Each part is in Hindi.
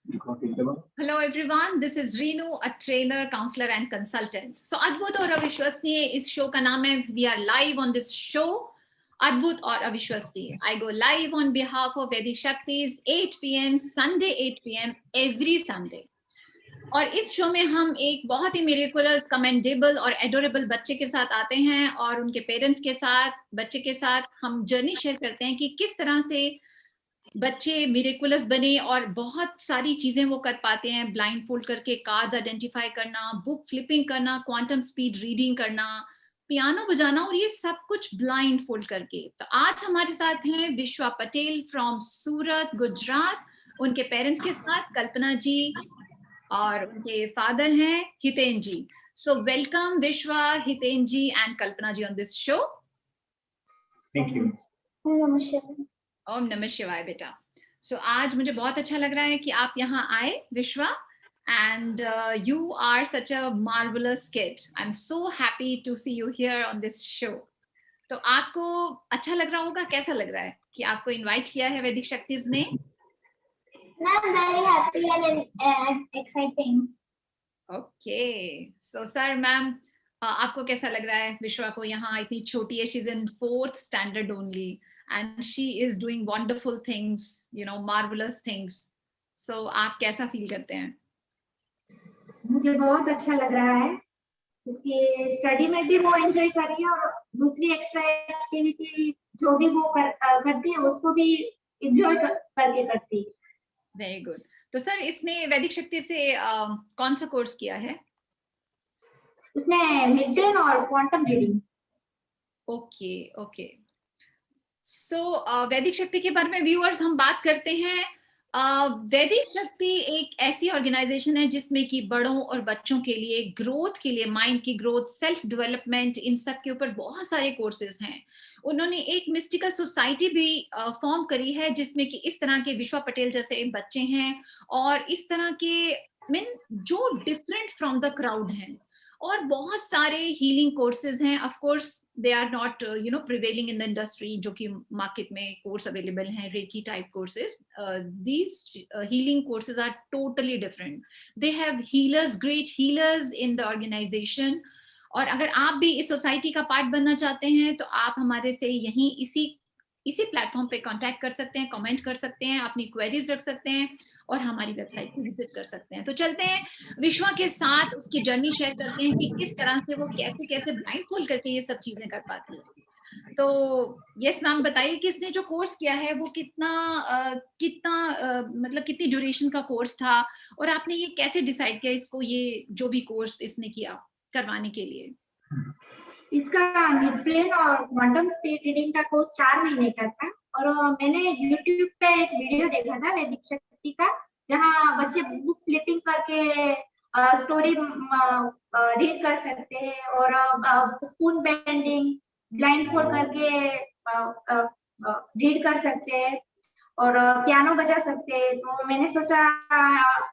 Hello everyone, this is Reenu, a trainer, counselor and consultant. So अद्भुत और अविश्वसनीय इस शो का नाम है. We are live on this show, अद्भुत और अविश्वसनीय. I go live on behalf of Vedic Shaktis 8 p.m. Sunday 8 p.m. every Sunday. और इस शो में हम एक बहुत ही मिरेकुलस, कमेंडेबल और एडोरेबल बच्चे के साथ आते हैं और उनके पेरेंट्स के साथ, बच्चे के साथ हम जर्नी शेयर करते हैं कि किस तरह से बच्चे मिरेकुलस बने और बहुत सारी चीजें वो कर पाते हैं. ब्लाइंड फोल्ड करके कार्ड्स आइडेंटिफाई करना, बुक फ्लिपिंग करना, क्वांटम स्पीड रीडिंग करना, पियानो बजाना, और ये सब कुछ ब्लाइंड फोल्ड करके. तो आज हमारे साथ हैं विश्वा पटेल फ्रॉम सूरत, गुजरात. उनके पेरेंट्स के साथ कल्पना जी और उनके फादर हैं हितेन जी. So welcome Vishwa, Hiten ji and Kalpana ji on this show. Thank you. ओम नमः शिवाय बेटा. सो आज मुझे बहुत अच्छा लग रहा है कि आप यहाँ आए Vishwa, and you are such a marvellous kid. I am so happy to see you here on this show. तो आपको अच्छा लग रहा होगा, कैसा लग रहा है कि आपको इनवाइट किया है वैदिक शक्तिज ने? I'm very happy and exciting. Okay, so sir, ma'am आपको कैसा लग रहा है विश्वा को यहाँ? इतनी छोटी है, she is in 4th standard only and she is doing wonderful things, you know, marvelous things. So आप कैसा फील करते हैं? मुझे बहुत अच्छा लग रहा है. उसकी स्टडी में भी वो एंजॉय कर रही है और दूसरी एक्स्ट्रा एक्टिविटी जो भी वो करती है उसको भी एंजॉय करके करती है. Very good. तो सर इसने वैदिक शक्ति से कौन सा कोर्स किया है? उसने मिड ब्रेन और quantum reading. Okay okay. So वैदिक शक्ति के बारे में व्यूअर्स हम बात करते हैं. वैदिक शक्ति एक ऐसी ऑर्गेनाइजेशन है जिसमें कि बड़ों और बच्चों के लिए ग्रोथ के लिए, माइंड की ग्रोथ, सेल्फ डेवलपमेंट, इन सब के ऊपर बहुत सारे कोर्सेज हैं. उन्होंने एक मिस्टिकल सोसाइटी भी फॉर्म करी है जिसमें कि इस तरह के विश्वा पटेल जैसे बच्चे हैं और इस तरह के जो डिफरेंट फ्रॉम द क्राउड हैं. और बहुत सारे हीलिंग कोर्सेज हैं. Of course they are not you know prevailing in the industry, जो कि मार्केट में कोर्स अवेलेबल हैं, reiki type courses. These healing courses are totally different. They have healers, great healers in the organisation. और अगर आप भी इस सोसाइटी का पार्ट बनना चाहते हैं तो आप हमारे से यहीं इसी प्लेटफॉर्म पे कांटेक्ट कर सकते हैं, कमेंट कर सकते हैं, अपनी क्वेरीज रख सकते हैं और हमारी वेबसाइट को विजिट कर सकते हैं. तो चलते हैं विश्वा के साथ, उसकी जर्नी शेयर करते हैं कि किस तरह से वो कैसे कैसे ब्लाइंड फोल्ड करके ये सब चीजें कर पाती है. तो यस मैम, बताइए कि इसने जो कोर्स किया है वो कितना मतलब कितनी ड्यूरेशन का कोर्स था और आपने ये कैसे डिसाइड किया इसको, ये जो भी कोर्स इसने किया करवाने के लिए? इसका मिड ब्रेन और क्वांटम स्पीड रीडिंग का कोर्स 4 महीने का था और मैंने YouTube पे एक वीडियो देखा था वैदिक शक्ति का, जहाँ बच्चे बुक फ्लिपिंग करके स्टोरी रीड कर सकते हैं और स्पून बेंडिंग, ब्लाइंड फोल्ड करके रीड कर सकते हैं और पियानो बजा सकते हैं. तो मैंने सोचा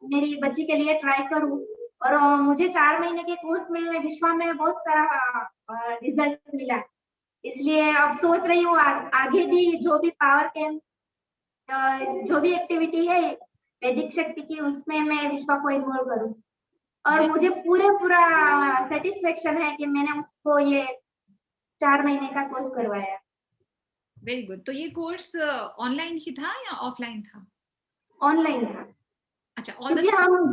मेरी बच्ची के लिए ट्राई करूं और मुझे 4 महीने के कोर्स में विश्वा में बहुत सारा रिजल्ट मिला. इसलिए अब सोच रही हूँ आगे भी जो भी पावर कैंप, जो भी एक्टिविटी है वैदिक शक्ति की, उसमें मैं विश्वा को इन्वॉल्व करूँ. और मुझे पूरा सेटिस्फेक्शन है कि मैंने उसको ये 4 महीने का कोर्स करवाया. Very good. तो ये कोर्स ऑनलाइन ही था या ऑफलाइन था? ऑनलाइन था. अच्छा. क्योंकि हम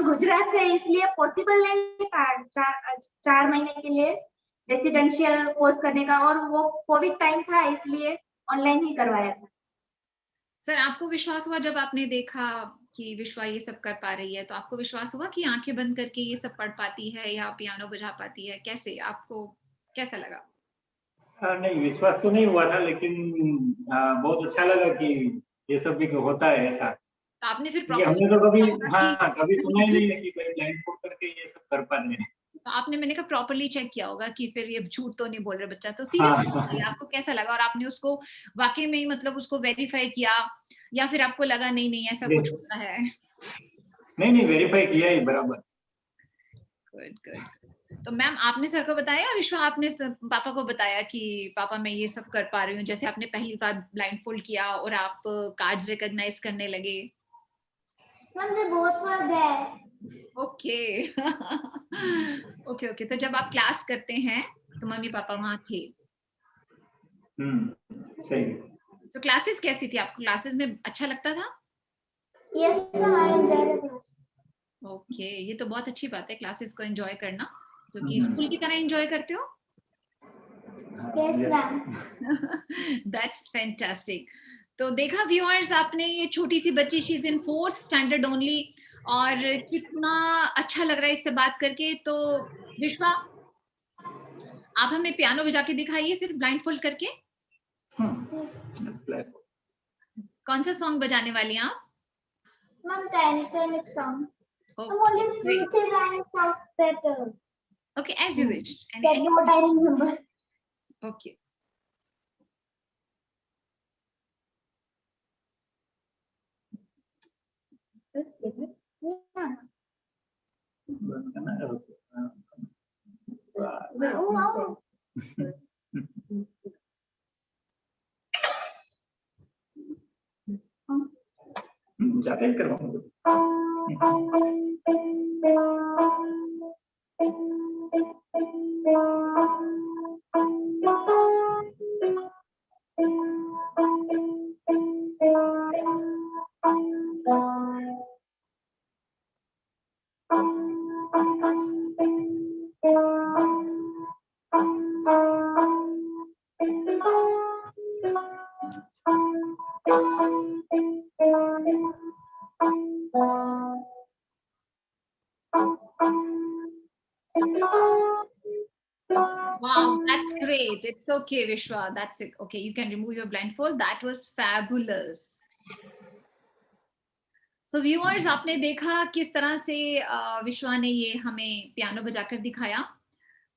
गुजरात से इसलिए पॉसिबल नहीं था 4 महीने के लिए रेसिडेंशियल कोर्स करने का, और वो कोविड टाइम था इसलिए ऑनलाइन ही करवाया था. सर आपको विश्वास हुआ जब आपने देखा कि विश्वा ये सब कर पा रही है, तो आपको विश्वास हुआ कि आंखें बंद करके ये सब पढ़ पाती है या पियानो बजा पाती है? कैसे आपको कैसा लगा? नहीं, विश्वास तो नहीं हुआ था, लेकिन बहुत अच्छा लगा कि ये सब भी होता है ऐसा. तो आपने फिर हमने तो कभी सुना ही नहीं है कि कोई ब्लाइंड फोल्ड करके ये सब कर पाते हैं. तो आपने, मैंने कहा, प्रॉपर्ली चेक किया होगा कि फिर ये झूठ तो नहीं बोल रहे बच्चा. तो सीरियसली आपको कैसा लगा और आपने उसको वाकई में ही मतलब उसको वेरीफाई किया या फिर आपको लगा नहीं ऐसा कुछ होता है? नहीं, वेरीफाई किया ही बराबर. गुड. तो मैम आपने सर को बताया, विश्वा आपने पापा को बताया कि पापा मैं ये सब कर पा रही हूँ, जैसे आपने पहली बार ब्लाइंड फोल्ड किया और आप कार्ड्स रिकॉग्नाइज करने लगे? Ma'am they both were there. Okay okay okay. तो जब आप क्लास करते हैं तो मम्मी पापा वहां थे? सही। तो क्लासेस कैसी थी? आपको क्लासेस में अच्छा लगता था? Yes ma'am, I enjoy the class. Okay, ये तो बहुत अच्छी बात है क्लासेस को एंजॉय करना, क्योंकि स्कूल की तरह एंजॉय करते हो। Yes ma'am. That's fantastic. तो देखा व्यूअर्स आपने, ये छोटी सी बच्ची, she is in 4th standard only, और कितना अच्छा लग रहा है इससे बात करके। तो विश्वा आप हमें पियानो बजा के दिखाइए फिर ब्लाइंड फोल्ड करके। कौन सा सॉन्ग बजाने वाली हैं आप? Ma'am, Titanic song. Oh, I'm only great. two lines of that. Okay, as you wish. That's what I remember. Okay. Yeah. जाते ही करवाऊंगा। Wow, that's great. It's okay, Vishwa. That's it. Okay, you can remove your blindfold. That was fabulous. So viewers, आपने देखा किस तरह से विश्वा ने ये हमें पियानो बजाकर दिखाया।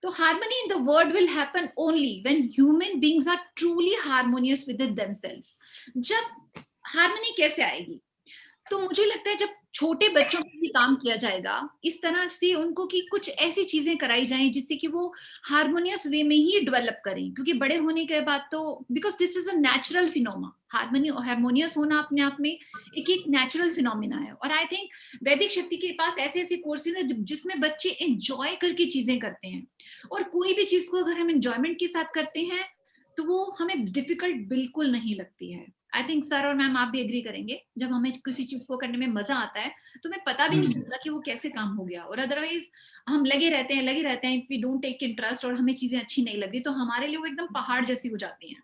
तो harmony in the world will happen only when human beings are truly harmonious within themselves. जब harmony कैसे आएगी? तो मुझे लगता है जब छोटे बच्चों पे भी काम किया जाएगा इस तरह से, उनको कि कुछ ऐसी चीजें कराई जाएं जिससे कि वो हार्मोनियस वे में ही डेवलप करें, क्योंकि बड़े होने के बाद तो, because this is a natural phenomena, harmonious होना अपने आप में एक नेचुरल फिनोमिना है। और आई थिंक वैदिक शक्ति के पास ऐसे ऐसे कोर्सेज है जिसमें बच्चे एंजॉय करके चीजें करते हैं, और कोई भी चीज को अगर हम एंजॉयमेंट के साथ करते हैं तो वो हमें डिफिकल्ट बिल्कुल नहीं लगती है। आई थिंक सर और मैम आप भी एग्री करेंगे, जब हमें किसी चीज को करने में मजा आता है तो हमें पता भी नहीं चलता कि वो कैसे काम हो गया, और अदरवाइज हम लगे रहते हैं if we don't take interest और हमें चीजें अच्छी नहीं लगी तो हमारे लिए वो एकदम पहाड़ जैसी हो जाती हैं।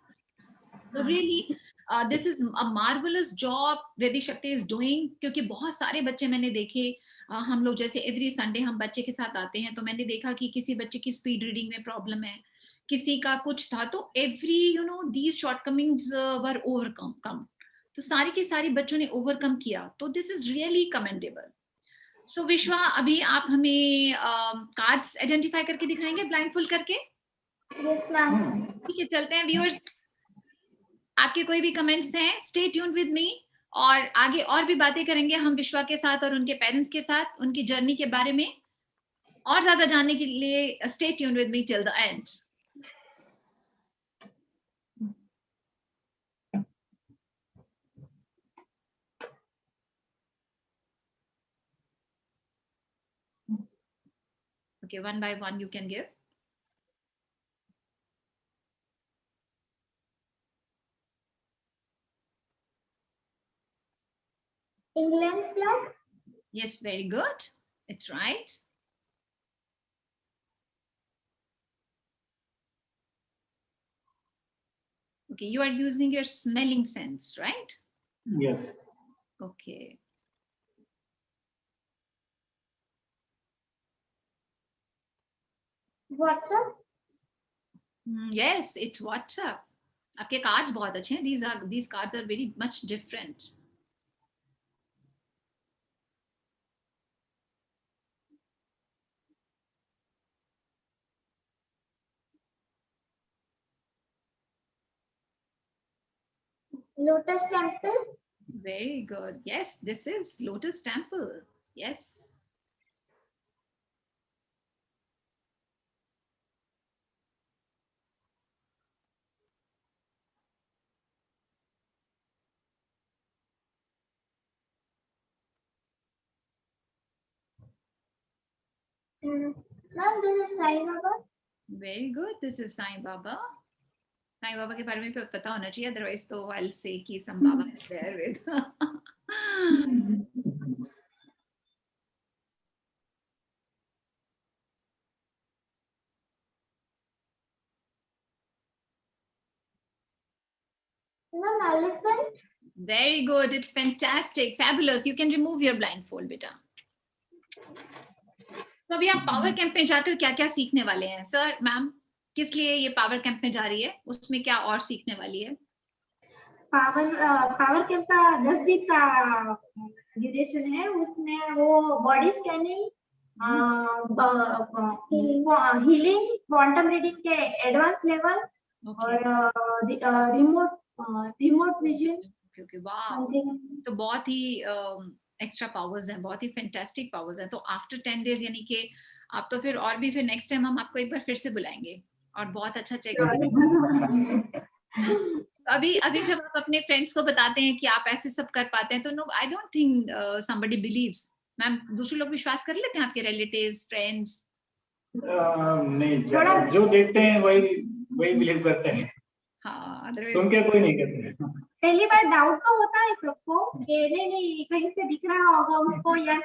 तो really this is a marvellous job वैदिक शक्ति इज डूइंग, क्योंकि बहुत सारे बच्चे मैंने देखे, हम लोग जैसे एवरी संडे हम बच्चे के साथ आते हैं, तो मैंने देखा कि किसी बच्चे की स्पीड रीडिंग में प्रॉब्लम है, किसी का कुछ था, तो every these shortcomings were overcome, तो सारी की सारी बच्चों ने ओवरकम किया, तो दिस इज रियली कमेंडेबल। सो विश्वा, अभी आप हमें कार्ड्स आइडेंटिफाई करके दिखाएंगे ब्लाइंडफोल्ड करके? Yes ma'am. ठीक है, चलते हैं व्यूअर्स। आपके कोई भी कमेंट्स हैं, स्टे ट्यून्ड विद मी, और आगे और भी बातें करेंगे हम विश्वा के साथ और उनके पेरेंट्स के साथ उनकी जर्नी के बारे में, और ज्यादा जानने के लिए stay tuned with me till the and. Okay, one by one you can give. England flag. Yes, very good. It's right. Okay, you are using your smelling sense, right? Yes. Okay. WhatsApp. Yes, it's WhatsApp. आपके कार्ड्स बहुत अच्छे हैं. These cards are very much different. Lotus temple. Very good. Yes, this is Lotus Temple. Yes. Ma'am, this is Sai Baba. Very good, this is Sai Baba. Sai Baba के बारे में पता होना चाहिए, अदरवाइज तो आई विल से कि some Baba is there with. Ma'am, elephant. Very good. It's fantastic. Fabulous. You can remove your blindfold, बेटा. तो अभी आप पावर कैंप में जाकर क्या क्या सीखने वाले हैं सर? मैम, किस लिए ये पावर कैंप में जा रही है? उसमें क्या और सीखने वाली है? पावर कैंप का 10 दिन का ड्यूरेशन है. उसमें वो body scanning, healing, quantum reading के एडवांस लेवल और रिमोट विजन. वाह, तो बहुत ही एक्स्ट्रा पावर्स हैं, बहुत ही फैंटास्टिक पावर्स हैं. तो आफ्टर 10 डेज यानी कि आप तो फिर और भी फिर नेक्स्ट टाइम हम आपको एक बार फिर से बुलाएंगे और बहुत अच्छा चेक करेंगे. अभी जब आप अपने फ्रेंड्स को बताते हैं कि आप ऐसे सब कर पाते हैं तो no, I don't think somebody believes. Ma'am, दूसरे लोग विश्वास कर लेते हैं, आपके रिलेटिव्स, फ्रेंड्स? नहीं, जो देखते हैं वही बिलीव करते हैं. हाँ, सुन के कोई नहीं करते. पहली बार डाउट तो होता है सबको कि नहीं कहीं से दिख रहा होगा उसको, या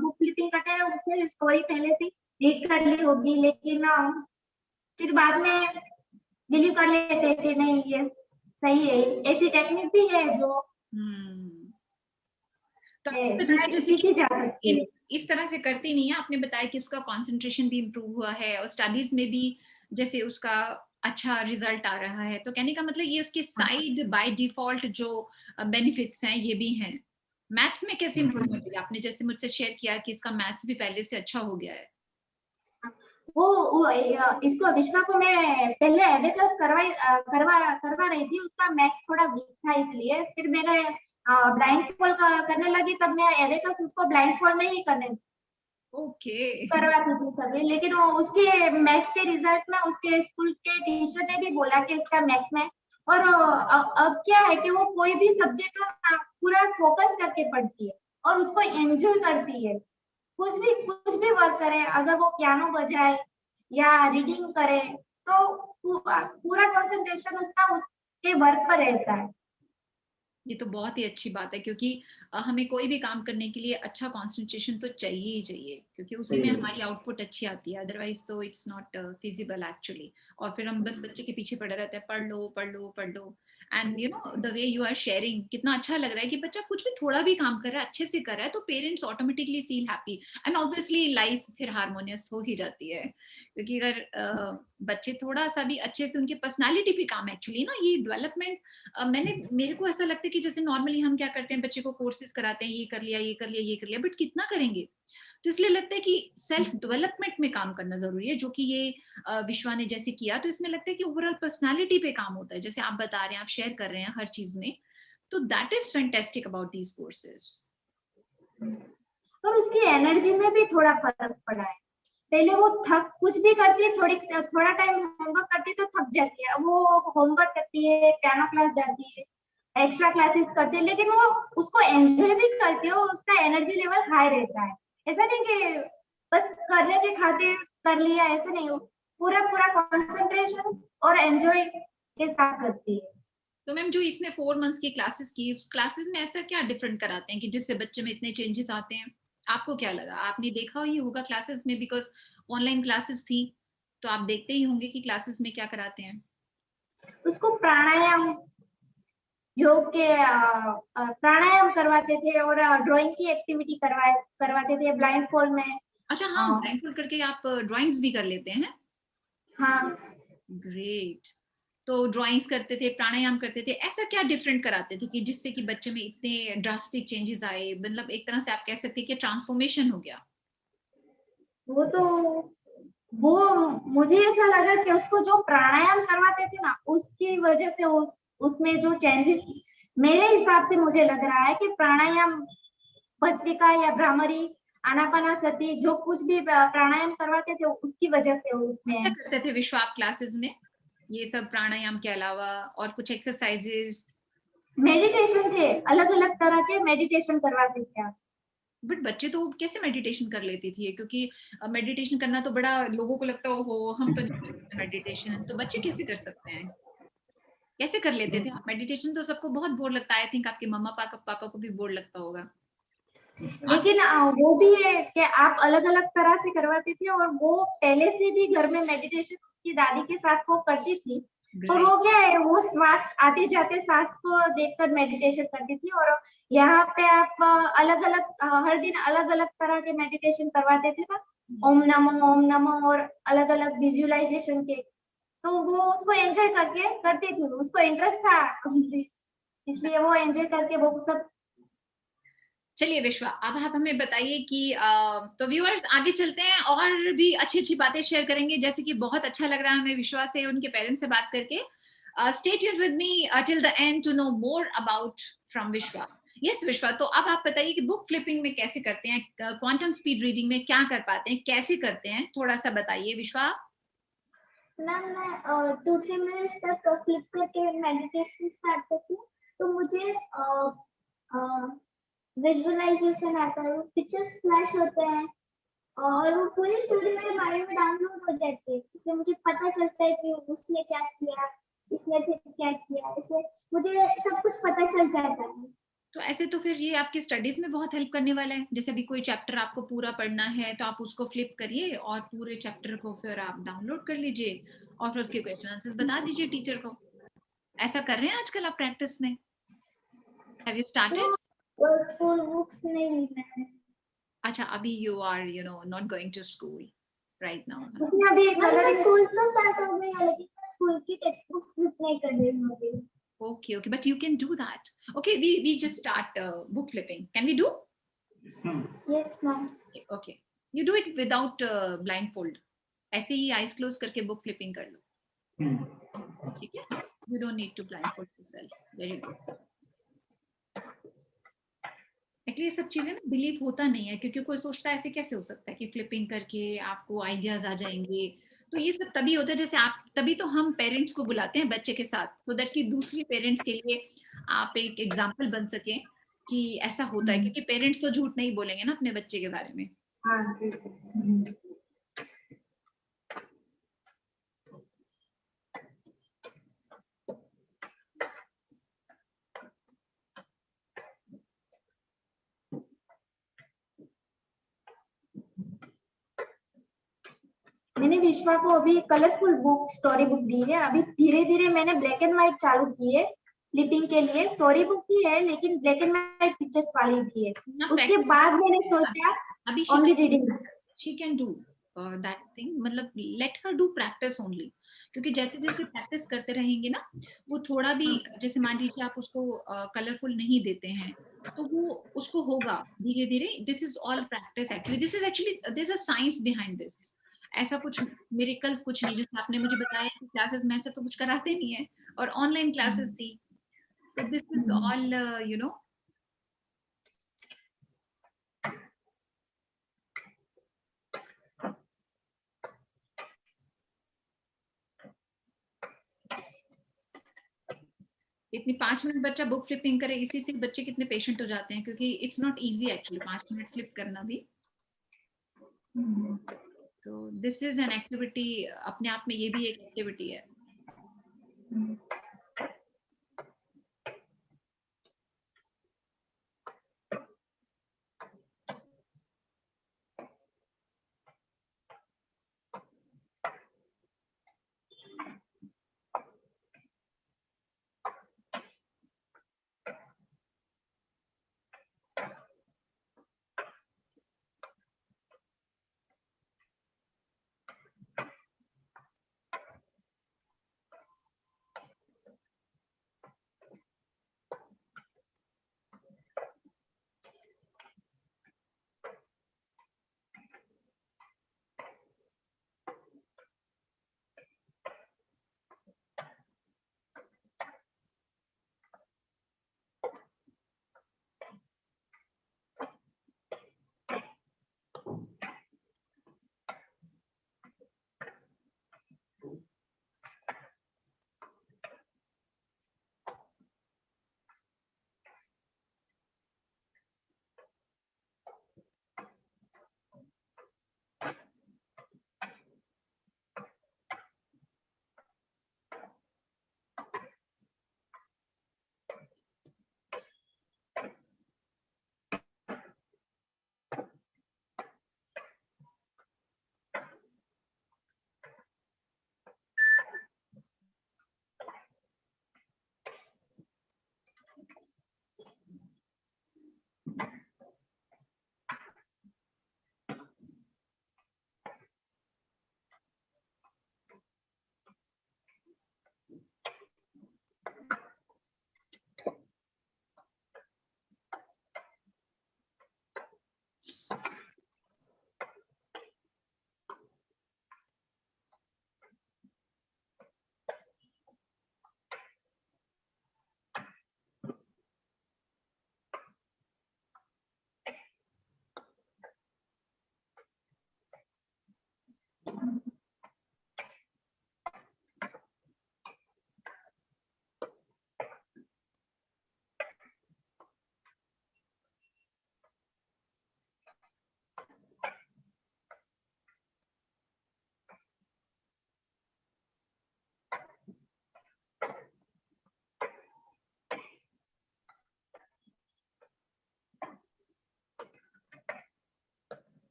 बुक फ्लिपिंग करते हैं उसने स्टोरी पहले से रीड कर ली होगी, लेकिन फिर बाद में बिलीव कर लेते थे नहीं ये सही है. ऐसी टेक्निक भी है जो तो बताया जैसे कि इस तरह से करती नहीं है. आपने बताया कि उसका कंसंट्रेशन भी इम्प्रूव हुआ है और स्टडीज में भी जैसे उसका अच्छा रिजल्ट आ रहा है. तो कहने का मतलब ये उसके साइड बाय डिफॉल्ट जो बेनिफिट्स हैं ये भी हैं. मैथ्स में कैसे इम्प्रूवमेंट हुई? आपने जैसे मुझसे शेयर किया कि इसका मैथ्स भी पहले से अच्छा हो गया है. वो इसको विश्वा को मैं पहले एबेकस करवा रही थी. उसका मैथ्स थोड़ा वीक था, इसलिए फिर मैंने ब्लाइंडफोल्ड करने लगी. तब मैं एबेकस उसको ब्लाइंडफोल्ड में ही करने करवाती थी सभी. लेकिन वो उसके मैथ्स के रिजल्ट में उसके स्कूल के टीचर ने भी बोला कि इसका मैथ्स में, और अब क्या है कि वो कोई भी सब्जेक्ट पूरा फोकस करके पढ़ती है और उसको एंजॉय करती है. कुछ भी वर्क करे, अगर वो पियानो बजाए या रीडिंग करे तो पूरा कंसंट्रेशन उसका उसके वर्क पर रहता है. ये तो बहुत ही अच्छी बात है, क्योंकि हमें कोई भी काम करने के लिए अच्छा कंसंट्रेशन तो चाहिए ही चाहिए, क्योंकि उसी में हमारी आउटपुट अच्छी आती है. अदरवाइज तो इट्स नॉट फिजिबल एक्चुअली. और फिर हम बस बच्चे के पीछे पड़े रहते हैं, पढ़ लो पढ़ लो पढ़ लो. And you know the way you are sharing, कितना अच्छा लग रहा है कि बच्चा कुछ भी थोड़ा भी काम कर रहा है, अच्छे से कर रहा है, तो parents automatically feel happy and obviously life फिर हार्मोनियस हो ही जाती है. क्योंकि अगर बच्चे थोड़ा सा भी अच्छे से, उनके पर्सनालिटी पे काम एक्चुअली ना, ये डेवलपमेंट मेरे को ऐसा लगता है कि जैसे नॉर्मली हम क्या करते हैं, बच्चे को कोर्सेज कराते हैं, ये कर लिया ये कर लिया ये कर लिया, बट कितना करेंगे. तो इसलिए लगता है कि सेल्फ डेवलपमेंट में काम करना जरूरी है, जो कि ये विश्वा ने जैसे किया. तो इसमें लगता है कि ओवरऑल पर्सनालिटी पे काम होता है, जैसे आप बता रहे हैं, आप शेयर कर रहे हैं हर चीज में. तो that is fantastic about these courses. और उसकी एनर्जी में भी थोड़ा फर्क पड़ा है. पहले वो कुछ भी करती है, थोड़ा टाइम होमवर्क करती है तो थक जाती है. वो होमवर्क करती है, पियानो क्लास जाती है, एक्स्ट्रा क्लासेस करती है, लेकिन वो उसको एंजॉय भी करती है. उसका एनर्जी लेवल हाई रहता है. ऐसा नहीं कि बस करने के खातिर कर लिया, ऐसा नहीं. पूरा कंसंट्रेशन और एंजॉय के साथ करती है. तो मैम, जो इसमें 4 मंथ्स की क्लासेस की, क्लासेस में ऐसा क्या डिफरेंट कराते हैं कि जिससे बच्चे में इतने चेंजेस आते हैं? आपको क्या लगा? आपने देखा ही होगा क्लासेस में, बिकॉज ऑनलाइन क्लासेस थी, तो आप देखते ही होंगे कि क्लासेस में क्या कराते हैं. उसको प्राणायाम, योग के प्राणायाम करवाते थे और ड्राइंग की एक्टिविटी करवाते थे ब्लाइंडफोल्ड में. अच्छा, हाँ, ब्लाइंडफोल्ड करके आप ड्राइंग्स भी कर लेते हैं? हाँ, ग्रेट. तो ड्राइंग्स करते थे, प्राणायाम करते थे, ऐसा क्या डिफरेंट कराते थे कि जिससे कि बच्चे में इतने ड्रास्टिक चेंजेस आए? मतलब एक तरह से आप कह सकते हैं कि ट्रांसफॉर्मेशन हो गया. वो मुझे ऐसा लगा कि उसको जो प्राणायाम करवाते थे ना, उसकी वजह से उसमें जो चेंजेस, मेरे हिसाब से मुझे लग रहा है कि प्राणायाम, भस्त्रिका या भ्रामरी, आनापानासती, जो कुछ भी प्राणायाम करवाते थे उसकी वजह से उसमें. क्या करते थे विश्वा आप क्लासेस में, ये सब प्राणायाम के अलावा और कुछ एक्सरसाइजेस? मेडिटेशन थे, अलग अलग तरह के मेडिटेशन करवाते थे आप. बट बच्चे तो कैसे मेडिटेशन कर लेती थी, क्योंकि मेडिटेशन करना तो बड़ा लोगों को लगता है हो हम तो नहीं कर सकते मेडिटेशन, तो बच्चे कैसे कर सकते हैं, कैसे कर लेते थे आप मेडिटेशन? तो सबको बहुत बोर लगता है, आई थिंक आपके मम्मा पापा को भी बोर लगता होगा। लेकिन वो भी है कि आप अलग अलग तरह से करवाते थे, और वो पहले से भी घर में मेडिटेशन उसकी दादी के साथ वो करती थी। और वो क्या है, वो श्वास आते जाते सांस को देखकर मेडिटेशन करती थी। और यहाँ पे आप अलग अलग हर दिन अलग अलग तरह के मेडिटेशन करवाते थे ना, ओम नमो और अलग अलग विजुअलाइजेशन के। तो वो उसको एंजॉय करके करती थी, उसको इंटरेस्ट था इसलिए वो एंजॉय करके वो सब। चलिए विश्वा, अब आप हमें बताइए कि तो व्यूअर्स आगे चलते हैं और भी अच्छी अच्छी बातें शेयर करेंगे, जैसे कि बहुत अच्छा लग रहा है हमें विश्वा से उनके पेरेंट्स से बात करके। Stay tuned with me till the end to know more about from Vishwa. Yes Vishwa, तो अब आप बताइए कि बुक फ्लिपिंग में कैसे करते हैं, क्वांटम स्पीड रीडिंग में क्या कर पाते हैं, कैसे करते हैं, थोड़ा सा बताइए विश्वा। मैम मैं 2-3 मिनट्स तक फ्लिप करके मेडिटेशन स्टार्ट करती हूँ, तो मुझे विजुअलाइजेशन आता है, पिक्चर्स फ्लैश होते हैं और वो पूरी स्टोरी मेरे माइंड में डाउनलोड हो जाती है। इससे मुझे पता चलता है कि उसने क्या किया, इसने फिर क्या किया, इससे मुझे सब कुछ पता चल जाता है। तो ऐसे तो फिर ये आपकी स्टडीज में बहुत हेल्प करने वाला है। जैसे अभी कोई चैप्टर आपको पूरा पढ़ना है तो आप उसको फ्लिप करिए और पूरे चैप्टर को फिर आप डाउनलोड कर लीजिए और फिर उसके क्वेश्चन आंसर्स बता दीजिए टीचर को। ऐसा कर रहे हैं आजकल आप प्रैक्टिस में? Have you started? वो स्कूल बुक्स नहीं ली मैंने। अच्छा, अभी you are not going to school right now. उसमें अभी कलर स्कूल तो स्टार्ट हो गई है, लेकिन मैं स्कूल की टेक्स्ट बुक्स फ्लिप नहीं कर रही हूँ अभी। Okay, but you can do that. Okay, we just start book flipping. Can we do? Yes ma'am. Okay. You do it without blindfold. ऐसे ही eyes close करके book flipping कर लो, ठीक है? You don't need to blindfold yourself. Very good. Actually ये सब चीजें ना बिलीव होता नहीं है, क्योंकि कोई सोचता है ऐसे कैसे हो सकता है कि फ्लिपिंग करके आपको आइडियाज आ जाएंगे। तो ये सब तभी होता है, जैसे आप तभी तो हम पेरेंट्स को बुलाते हैं बच्चे के साथ, सो दैट कि दूसरी पेरेंट्स के लिए आप एक एग्जाम्पल बन सके कि ऐसा होता है, क्योंकि पेरेंट्स तो झूठ नहीं बोलेंगे ना अपने बच्चे के बारे में। हाँ मैंने विश्वा को अभी कलरफुल बुक स्टोरी बुक दी है। अभी धीरे धीरे मैंने ब्लैक एंड व्हाइट चालू की है फ्लिपिंग के लिए। स्टोरी बुक भी है लेकिन ब्लैक एंड व्हाइट पिक्चर्स वाली भी है। उसके बाद मैंने सोचा अभी only reading. she can do that thing, मतलब let her do practice only, क्योंकि जैसे जैसे प्रैक्टिस करते रहेंगे ना वो थोड़ा भी, जैसे मान लीजिए आप उसको कलरफुल नहीं देते हैं तो वो उसको होगा धीरे धीरे। This is all practice actually, this is actually this a science behind this. ऐसा कुछ मिरेकल्स कुछ नहीं, जैसे आपने मुझे बताया कि क्लासेस में ऐसा तो कुछ कराते नहीं है और ऑनलाइन क्लासेस थी, तो दिस इज ऑल इतनी 5 मिनट बच्चा बुक फ्लिपिंग करे, इसी से बच्चे कितने पेशेंट हो जाते हैं, क्योंकि it's not easy actually 5 minute flip करना भी। तो दिस इज एन एक्टिविटी, अपने आप में ये भी एक एक्टिविटी है।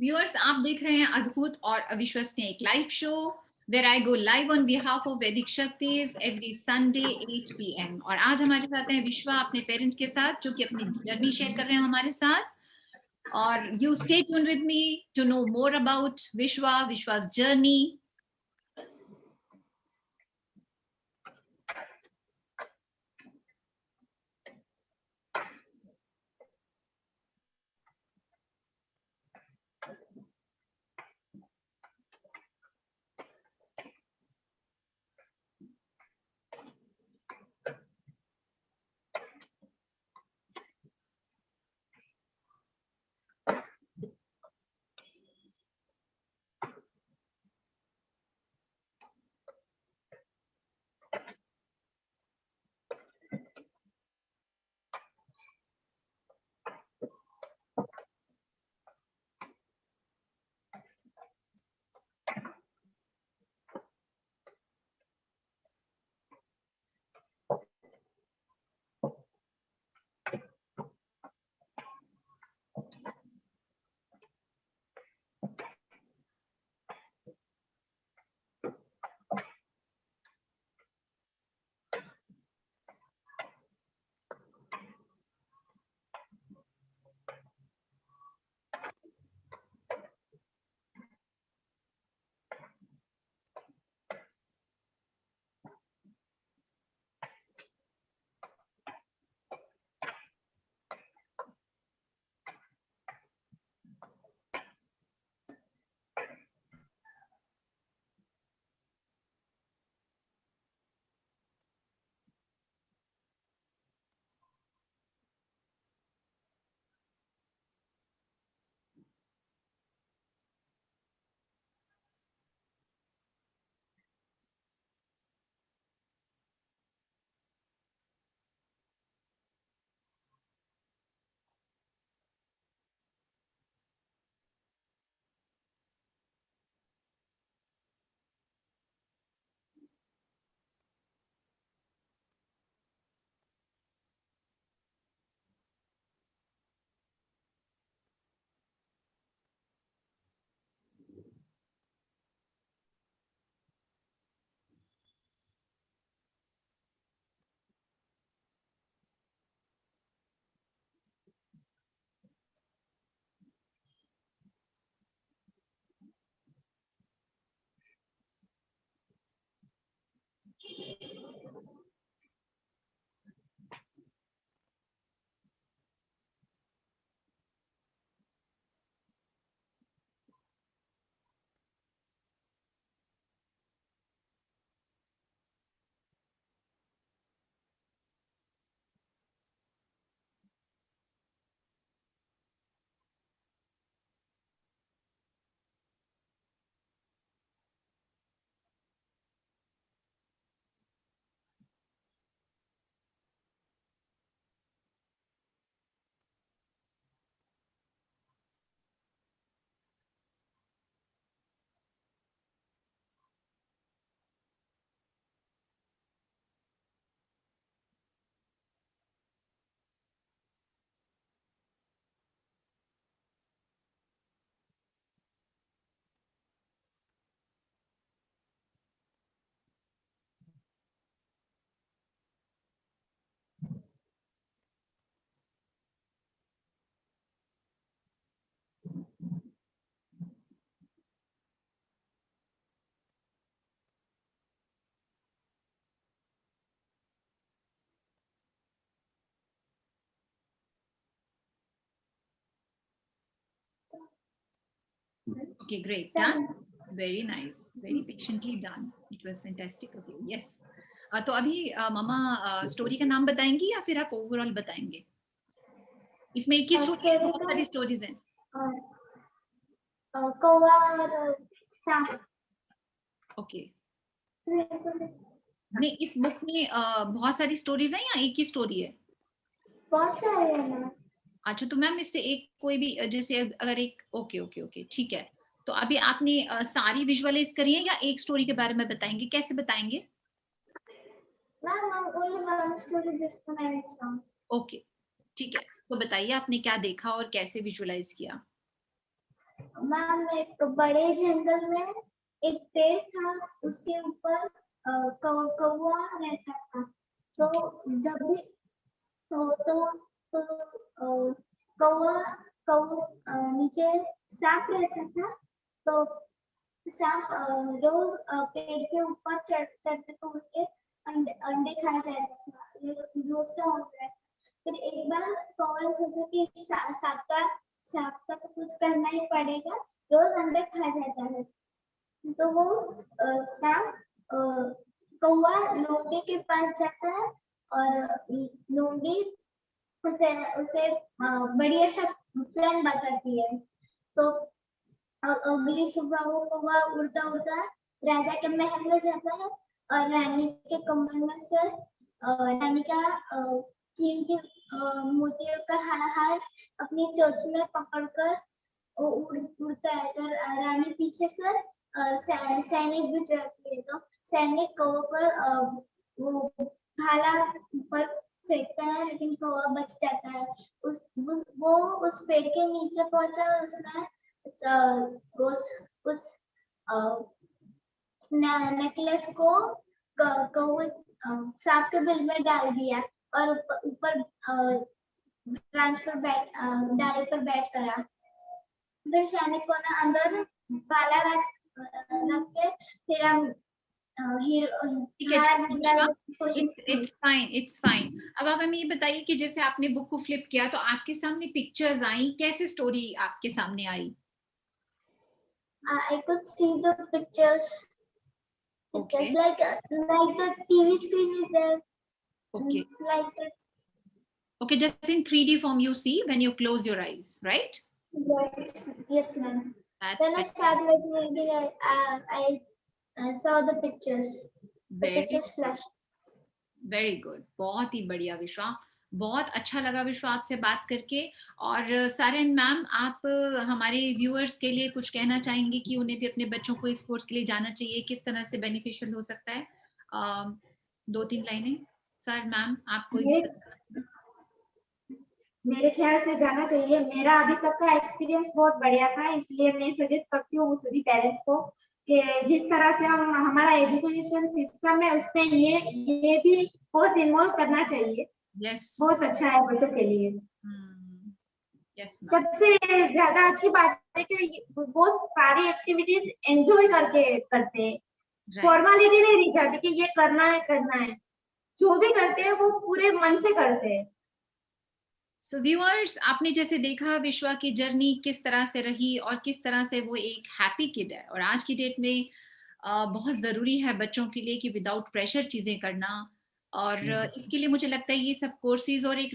व्यूअर्स, आप देख रहे हैं अद्भुत और अविश्वसनीय एक live show where I go live on behalf of Vedic Shaktis every Sunday 8 p.m. और आज हमारे साथ हैं विश्वा अपने पेरेंट के साथ, जो कि अपनी जर्नी शेयर कर रहे हैं हमारे साथ. और you stay tuned with me to know more about Vishwa's journey. Okay, great. Done. Very nice. Very patiently done. It was fantastic. Okay, yes. तो अभी मामा स्टोरी का नाम बताएंगी या फिर आप ओवरऑल बताएंगे? इसमें एक ही स्टोरी है, बहुत सारी स्टोरीज हैं. कौवा और सांप. ओके. नहीं, इस बुक में बहुत सारी स्टोरीज हैं या एक ही स्टोरी है? बहुत सारे हैं ना. अच्छा, तो मैम इससे एक कोई भी जैसे अगर एक ओके ओके ओके ठीक है. तो अभी आपने सारी विजुअलाइज करी है या एक स्टोरी के बारे में बताएंगे? कैसे बताएंगे? Ma'am only one story just मैंने सॉन्ग. ओके, ठीक है. तो बताइए आपने क्या देखा और कैसे विजुअलाइज किया? मैम एक बड़े जंगल में एक पेड़ था, उसके ऊपर कौवा रहता था। तो जब भी कौवा नीचे सांप रहता था, तो सांप रोज पेड़ के ऊपर चढ़ते तो उनके अंडे खाया जाता था। ये रोज का होता है। फिर एक बार कौवा सोचा कि सांप का तो कुछ करना ही पड़ेगा, रोज अंडे खा जाता है। तो वो सांप कौवा लोमड़ी के पास जाता है और लोमड़ी उसे बढ़िया सा प्लान बताती है। तो अगली सुबह वो कौवा उड़ता उड़ता राजा के महल में जाता है और रानी के कमरे में से रानी का कीमती मोतियों का हार अपनी चोंच में पकड़कर उड़ता है। तो रानी पीछे से सैनिक भी जाती है। तो सैनिक कौवे पर वो भाला पर फेंकता है, लेकिन कौवा बच जाता है। वो उस पेड़ के नीचे पहुंचा और उसने उस नेकलेस को कौवे सांप के बिल में डाल दिया और ऊपर ब्रांच पर डाली पर बैठ गया। फिर सैनिक को ना अंदर भाला रख के फिर हम इट्स फाइन। अब आप हमें ये बताइए कि जैसे आपने बुक को फ्लिप किया तो आपके सामने पिक्चर्स आई, कैसे स्टोरी आपके सामने आई? I could see the pictures. Okay. Just like the TV screen is there. Okay. Like that. Okay, just in 3D form you see when you close your eyes, right? Yes, ma'am. Then I started reading. I saw the pictures. The pictures flashed. Very good. बहुत ही बढ़िया विश्वा, बहुत अच्छा लगा विश्वा आपसे बात करके। और सारिन मैम, आप हमारे व्यूअर्स के लिए कुछ कहना चाहेंगे कि उन्हें भी अपने बच्चों को इस कोर्स के लिए जाना चाहिए, किस तरह से बेनिफिशियल हो सकता है? 2-3 लाइनें सर मैम आपको। मेरे ख्याल से जाना चाहिए। मेरा अभी तक का एक्सपीरियंस बहुत बढ़िया था, इसलिए मैं सजेस्ट करती हूँ सभी पेरेंट्स को कि जिस तरह से हमारा एजुकेशन सिस्टम है उसमें ये भी कोर्स इन्वॉल्व करना चाहिए। बहुत अच्छा है बच्चों के लिए। सबसे ज्यादा अच्छी बात है कि वो सारी एक्टिविटीज एंजॉय करके करते हैं। फॉर्मेलिटी नहीं रह जाती कि ये करना है। जो भी करते हैं वो पूरे मन से करते हैं। So viewers, आपने जैसे देखा विश्वा की जर्नी किस तरह से रही और किस तरह से वो एक हैप्पी किड है। और आज की डेट में बहुत ज़रूरी है बच्चों के लिए कि विदाउट प्रेशर चीज़ें करना। और इसके लिए मुझे लगता है ये सब कोर्सेज और एक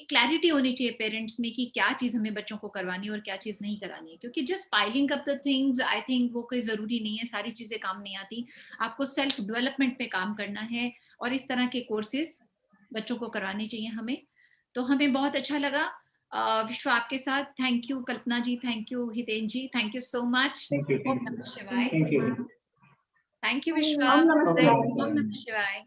क्लैरिटी होनी चाहिए पेरेंट्स में कि क्या चीज़ हमें बच्चों को करवानी है और क्या चीज़ नहीं करानी है। क्योंकि just piling up the things, I think वो कोई ज़रूरी नहीं है, सारी चीज़ें काम नहीं आती। आपको सेल्फ डेवलपमेंट पे काम करना है और इस तरह के कोर्सेज बच्चों को करवाने चाहिए हमें। तो हमें बहुत अच्छा लगा विश्वा आपके साथ। Thank you Kalpana ji, thank you Hiten ji, thank you so much. ओम नमः शिवाय। थैंक यू विश्वा। ओम नमः शिवाय।